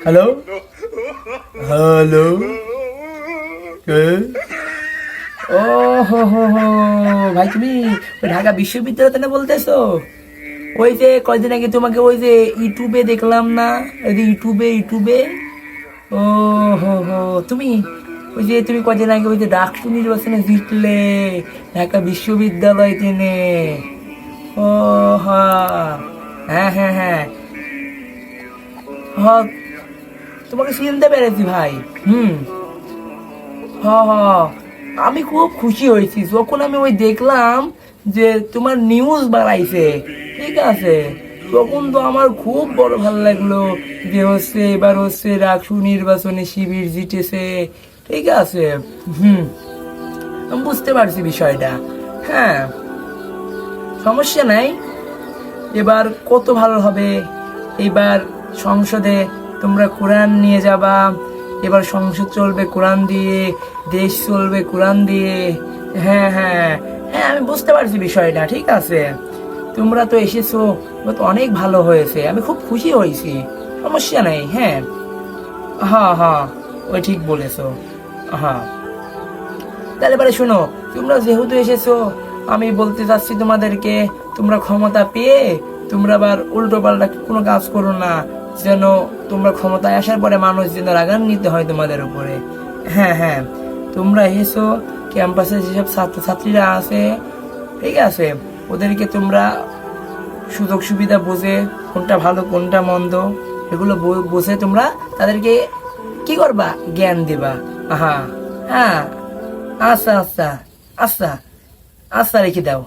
Hello hello, কে? ও হো হো হো, ভাই তুমি ওই ঢাকা বিশ্ববিদ্যালয় থেকে বলতেছো? ওই যে কয়দিন আগে তোমাকে ওই যে ইউটিউবে দেখলাম না, ওই যে ইউটিউবে। ও হো হো, তুমি ওই যে তুমি কয়দিন আগে ওই যে ডাকসু নির্বাচনে জিতলে ঢাকা বিশ্ববিদ্যালয় টেনে। ও হ্যাঁ, হ্যাঁ হ্যাঁ হ্যাঁ হ্যাঁ, তোমাকে চিনতে পেরেছি ভাই। হুম, হ্যাঁ হ্যাঁ, আমি খুব খুশি হয়েছি যখন আমি ওই দেখলাম যে তোমার নিউজ বাড়াইছে। ঠিক আছে, তখন তো আমার খুব বড় ভালো লাগলো যে হচ্ছে এবার হচ্ছে ডাকসু নির্বাচনে শিবির জিতেছে। ঠিক আছে। হুম, আমি বুঝতে পারছি বিষয়টা। হ্যাঁ, সমস্যা নাই, এবার কত ভালো হবে। এবার সংসদে তোমরা কোরআন নিয়ে যাবা, এবার সংসদ চলবে কোরআন দিয়ে, দেশ চলবে কোরআন দিয়ে। হ্যাঁ হ্যাঁ হ্যাঁ, আমি বুঝতে পারছি বিষয়টা। ঠিক আছে, তোমরা তো এসেছো, এবার তো অনেক ভালো হয়েছে, আমি খুব খুশি হয়েছি। সমস্যা নেই। হ্যাঁ হ্যাঁ হ্যাঁ, ওই ঠিক বলেছো। হ্যাঁ, তাহলে এবারে শোনো, তোমরা যেহেতু এসেছো, আমি বলতে চাচ্ছি তোমাদেরকে, তোমরা ক্ষমতা পেয়ে তোমরা আবার উল্টো পাল্টা কোনো কাজ করো না, যেন তোমরা ক্ষমতায় আসার পরে মানুষ যেন রাগান্বিত হয় তোমাদের উপরে। হ্যাঁ হ্যাঁ, তোমরা এসো, ক্যাম্পাসে যেসব ছাত্রছাত্রীরা আছে, ঠিক আছে, ওদেরকে তোমরা সুযোগ সুবিধা বুঝে কোনটা ভালো কোনটা মন্দ এগুলো বুঝে তোমরা তাদেরকে কি করবা, জ্ঞান দিবা। হ্যাঁ হ্যাঁ, আচ্ছা আচ্ছা আচ্ছা আচ্ছা, রেখে দাও।